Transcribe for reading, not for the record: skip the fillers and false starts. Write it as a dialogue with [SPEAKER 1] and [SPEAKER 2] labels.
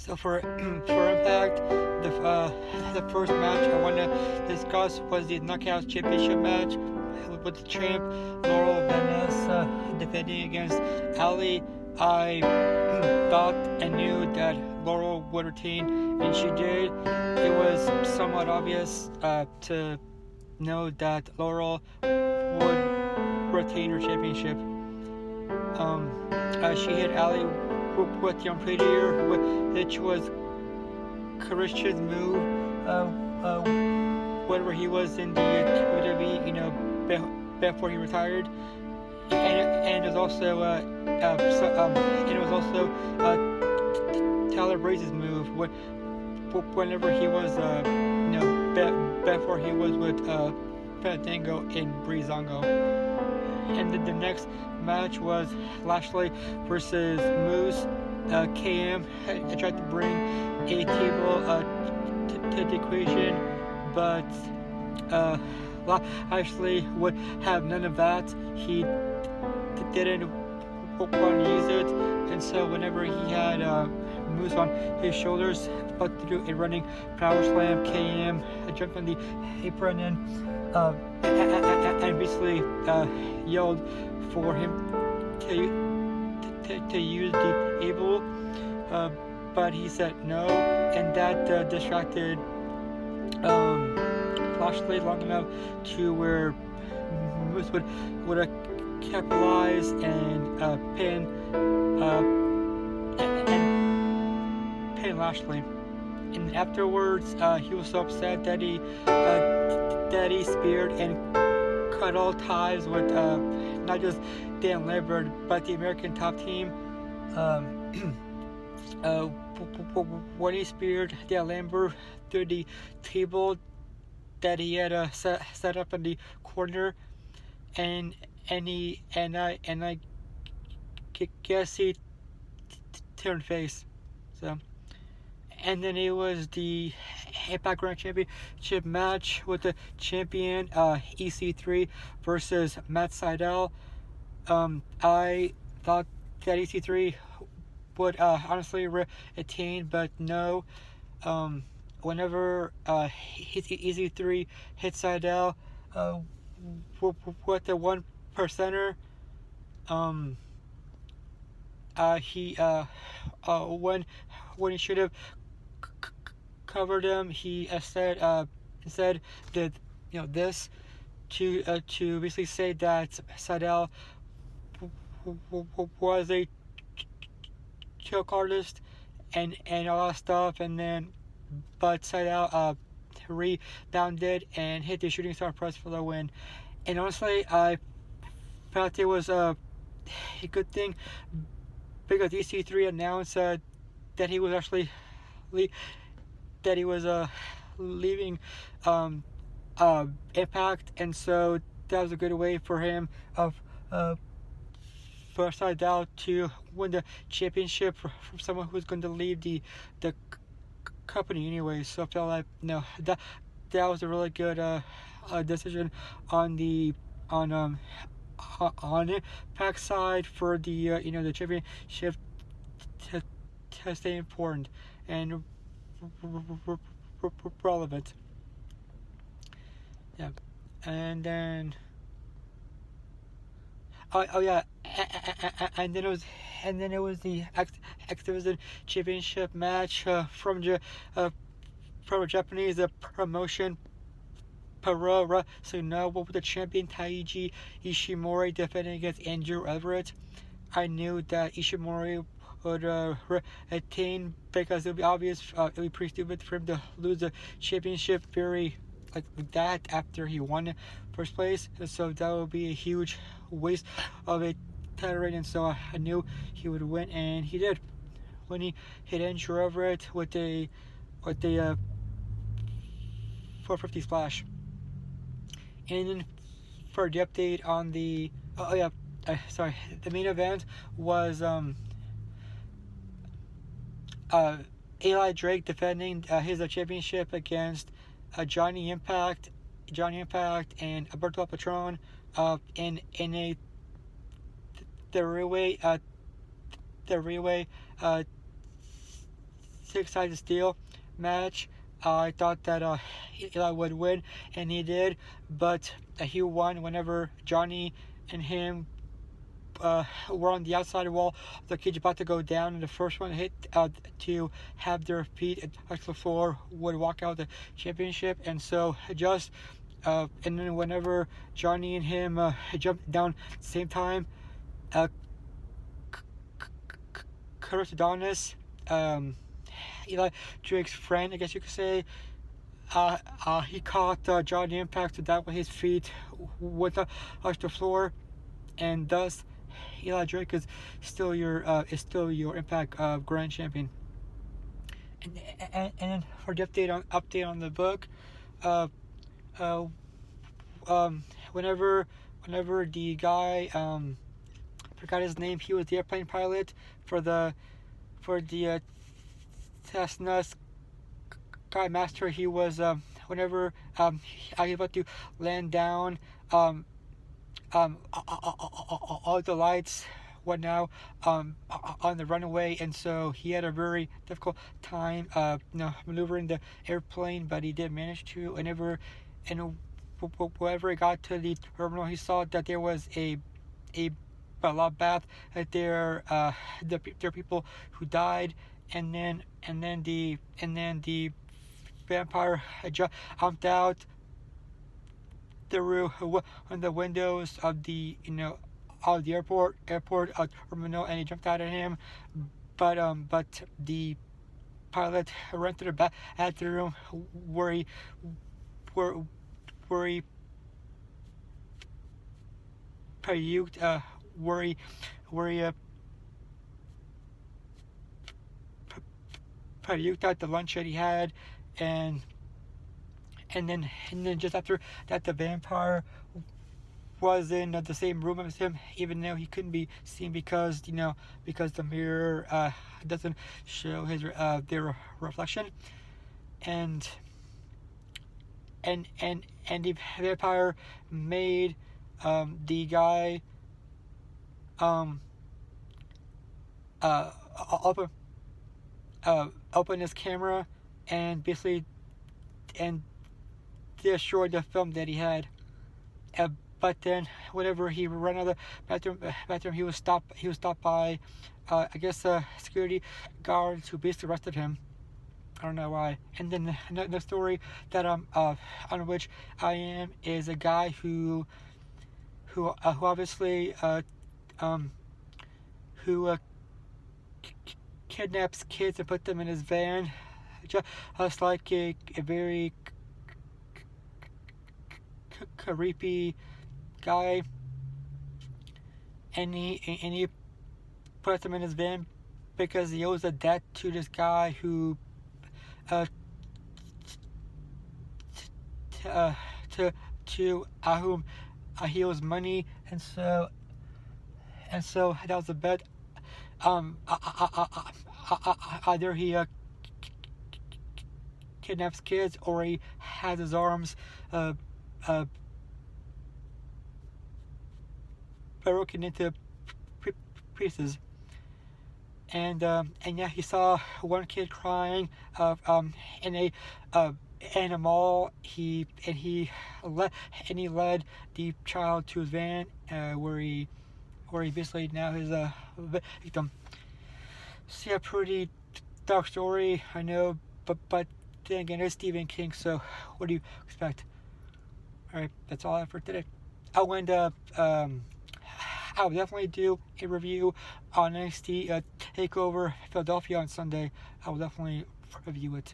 [SPEAKER 1] So for for Impact, the first match I want to discuss was the Knockouts Championship match with the champ Laurel Vanessa defending against Ali. I thought and knew that Laurel would retain, and she did. It was somewhat obvious to know that Laurel would retain her championship. She hit Ali with the Unprettier, which was Christian's move whenever he was in the WWE, before he retired, and it was also Tyler Breeze's move whenever he was before he was with Fandango and Breezango. And then the next match was Lashley versus Moose. KM tried to bring a table to the equation, but Lashley would have none of that. He didn't want to use it, and so whenever he had Moose on his shoulders, about to do a running power slam, KM jumped on the apron and basically yelled for him to use the table, but he said no, and that distracted Lashley long enough to where Moose would capitalize and pin Lashley. And afterwards, he was so upset that he speared and cut all ties with not just Dan Lambert but the American Top Team. When he speared Dan Lambert through the table that he had set up in the corner, and I guess he turned face. So. And then it was the Impact Grand Championship match with the champion EC3 versus Matt Sydal. I thought that EC3 would honestly retain, but no. Whenever EC3 hit Sydal with the 1%er, he when he should have covered him, he said that this to basically say that Sydal was a choke artist and all that stuff, and then but Sydal rebounded and hit the shooting star press for the win. And honestly, I felt it was a good thing because EC3 announced that he was actually leaving Impact, and so that was a good way for him for Sydal to win the championship from someone who's going to leave the company anyway. So I felt like that was a really good decision on the Impact side for the the championship to stay important and relevant. Yeah, and then and then it was the Activision Championship match from a Japanese promotion. Perora, so now with the champion Taiji Ishimori defending against Andrew Everett. I knew that Ishimori would retain because it would be obvious, it would be pretty stupid for him to lose the championship very like that after he won in first place. And so that would be a huge waste of a title reign, and so I knew he would win, and he did when he hit Andrew Everett with a 450 splash. And then for the update on the the main event was Eli Drake defending his championship against Johnny Impact and Alberto Patron in a three-way six-sided steel match. I thought that Eli would win, and he did, but he won whenever Johnny and him were on the outside wall. The cage about to go down, and the first one hit to have their feet touch the floor would walk out the championship. And so and then whenever Johnny and him jumped down at the same time, Curtis Adonis, Eli Drake's friend, I guess you could say, he caught Johnny Impact so that way his feet would touch the floor, and thus Eli Drake is still your Impact Grand Champion. And then for the update on the book, whenever the guy forgot his name, he was the airplane pilot for the Cessna Sky Master. He was whenever he was about to land down, all the lights went out on the runway, and so he had a very difficult time maneuvering the airplane, but he did manage to. Whenever he got to the terminal, he saw that there was a bloodbath. There are people who died, and then the vampire jumped out through one of the windows of the airport terminal, and he jumped out at him, but the pilot ran to the bathroom where he puked, where he puked out the lunch that he had, and then just after that, the vampire was in the same room as him, even though he couldn't be seen because the mirror doesn't show his their reflection, and the vampire made the guy open his camera and basically destroyed the film that he had. But then, whenever he ran out of the bathroom, he was stopped by, I guess, security guards who basically arrested him. I don't know why. And then the story that on which I am is a guy who obviously kidnaps kids and put them in his van, just like a very creepy guy, and he puts him in his van because he owes a debt to this guy who to whom he owes money, and so that was a bet. Either he kidnaps kids, or he has his arms broken into pieces. And yeah, he saw one kid crying in a mall. He led the child to his van, where he basically now is a victim. See, a pretty dark story, I know, but then again, it's Stephen King, so what do you expect? Alright, that's all I have for today. I will definitely do a review on NXT TakeOver Philadelphia on Sunday. I will definitely review it.